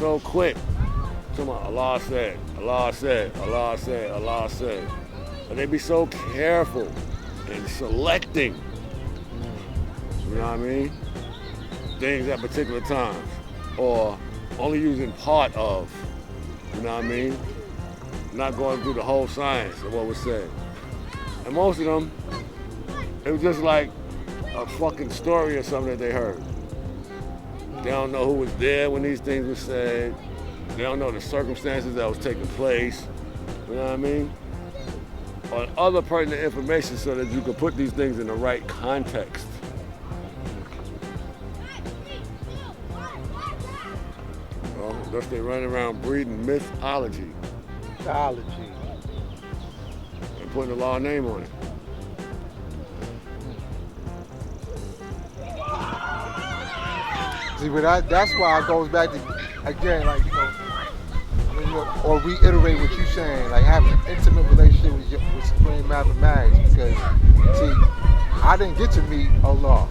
so quick. Talking about Allah said, Allah said, Allah said, Allah said. But they be so careful in selecting, you know what I mean, things at particular times, or only using part of, you know what I mean, not going through the whole science of what was said. And most of them, it was just like a fucking story or something that they heard. They don't know who was there when these things were said. They don't know the circumstances that was taking place. You know what I mean? Or other pertinent information so that you can put these things in the right context. Well, thus they run around breeding mythology. Mythology. And putting a law name on it. See, but that's why it goes back to, again, like, or reiterate what you're saying, like having an intimate relationship with Supreme Mathematics, because, see, I didn't get to meet Allah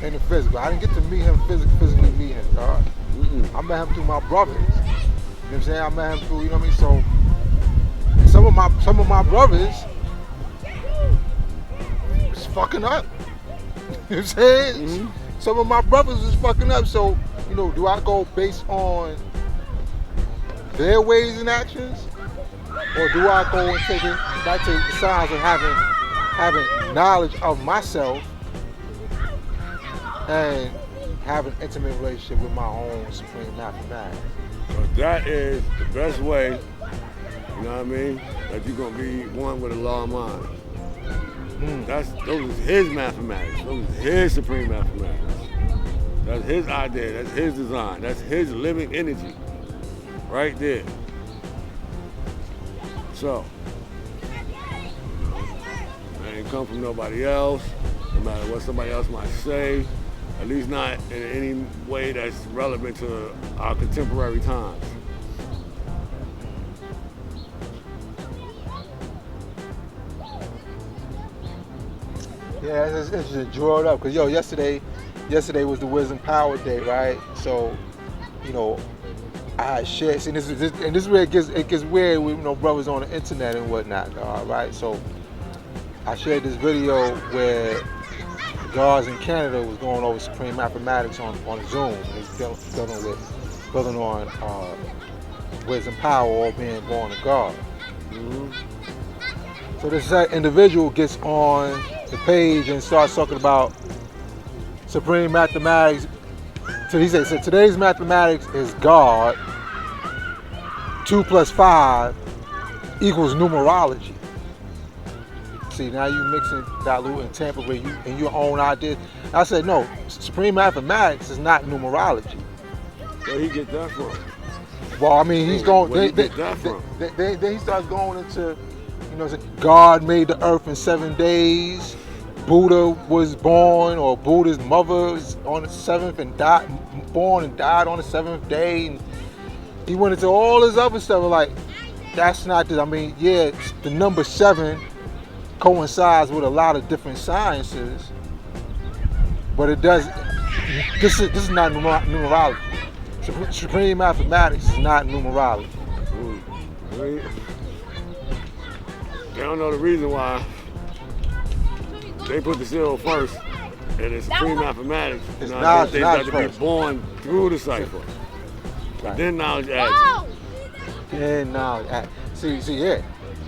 in the physical. I didn't get to meet him physically meet him, dog. I met him through my brothers. You know what I'm saying? I met him through, you know what I mean? So, some of my brothers was fucking up. You know what I'm saying? Some of my brothers was fucking up, so, you know, do I go based on their ways and actions, or do I go and take the signs of having knowledge of myself and have an intimate relationship with my own Supreme Mathematics? But that is the best way, you know what I mean, that you're gonna be one with Allah mind. Those is his mathematics. Those is his supreme mathematics. That's his idea. That's his design. That's his living energy, right there. So, that ain't come from nobody else. No matter what somebody else might say, at least not in any way that's relevant to our contemporary times. Yeah, it's just draw it up, because yesterday was the Wisdom Power Day, right? So, you know, I had shared, see, this is where it gets weird with, you know, brothers on the internet and whatnot, right? So I shared this video where the guards in Canada was going over Supreme Mathematics on Zoom. They was building on wisdom power, all being born of God. So this individual gets on the page and starts talking about Supreme Mathematics. So he says, so today's mathematics is God, 2 + 5 = numerology. See, now you mixing, diluting, tampering in your own ideas. I said, no, Supreme Mathematics is not numerology. Where he get that from? Well, I mean, he's going. Where he get that from? Then he starts going into, you know, God made the earth in 7 days. Buddha was born, or Buddha's mother was on the 7th and born and died on the 7th day. And he went into all this other stuff. Like, that's not this. I mean, yeah, the number 7 coincides with a lot of different sciences, but it does. This is not numerology. Supreme Mathematics is not numerology. They don't know the reason why they put the 0 first, and it's Supreme Mathematics. It's knowledge things got to first. be born through the cipher. Right. Then knowledge adds. Then knowledge adds. See, yeah.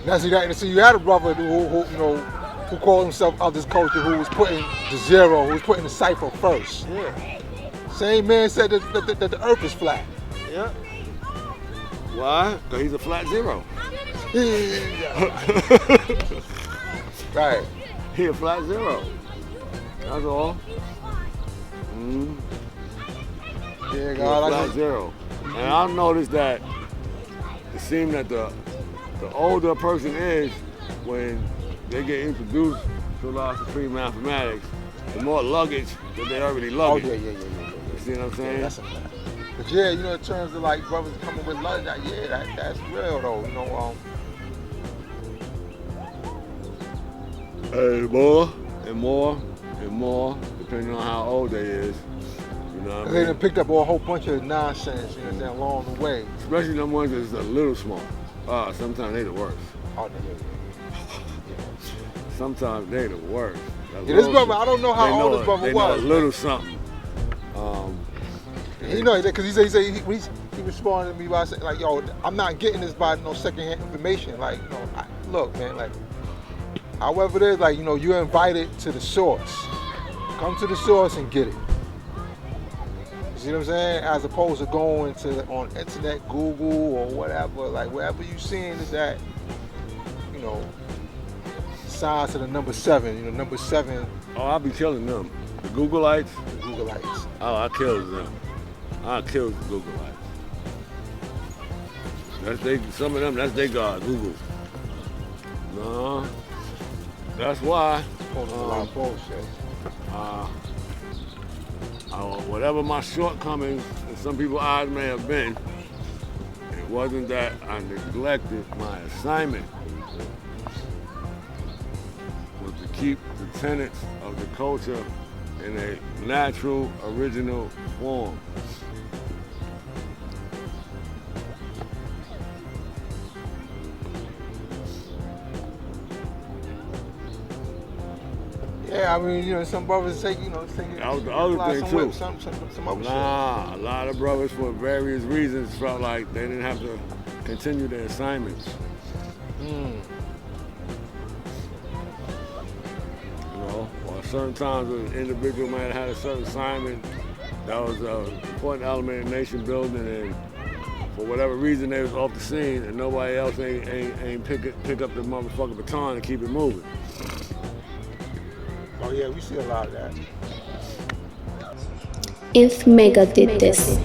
Now see, you had a brother who called himself of this culture, who was putting the 0, who was putting the cipher first. Yeah. Same man said that the earth is flat. Yeah. Why? Because he's a flat 0. Right. He a flat 0. That's all. Yeah, God, flat 0. And I've noticed that it seems that the older a person is, when they get introduced to a lot of Supreme Mathematics, the more luggage that they already luggage. Oh, yeah. You see what I'm saying? Yeah, that's a fact. But yeah, you know, in terms of like brothers coming with luggage, that's real though. You know, More and more, depending on how old they is. You You know what I They mean? done picked up a whole bunch of nonsense, you know what I'm saying, along the way. Especially them ones that's a little small. Sometimes they the worst. Oh, nigga. Sometimes they the worst. Yeah, this brother, I don't know how old this brother they know was. a little something. You know, because he responded to me by saying, like, yo, I'm not getting this by no secondhand information. Like, you know, look, man, like, however it is, like, you know, you're invited to the source. Come to the source and get it. You see what I'm saying? As opposed to going to on internet, Google, or whatever, like, wherever you seeing is that, you know, signs to the number 7. You know, number 7. Oh, I'll be killing them. The Googleites. The Googleites. Oh, I killed them. I killed the Googleites. Some of them, that's their God, Google. No. That's why. A lot of bullshit. Whatever my shortcomings in some people's eyes may have been, it wasn't that I neglected my assignment. Was to keep the tenets of the culture in a natural, original form. Yeah, I mean, you know, some brothers take, you know, that was the other thing too. Some other shit. A lot of brothers, for various reasons, felt like they didn't have to continue their assignments. You know, or certain times an individual might have had a certain assignment that was an important element in nation building, and for whatever reason they was off the scene, and nobody else ain't pick up the motherfucking baton and keep it moving. Oh yeah, we see a lot of that. INFMEGA did this.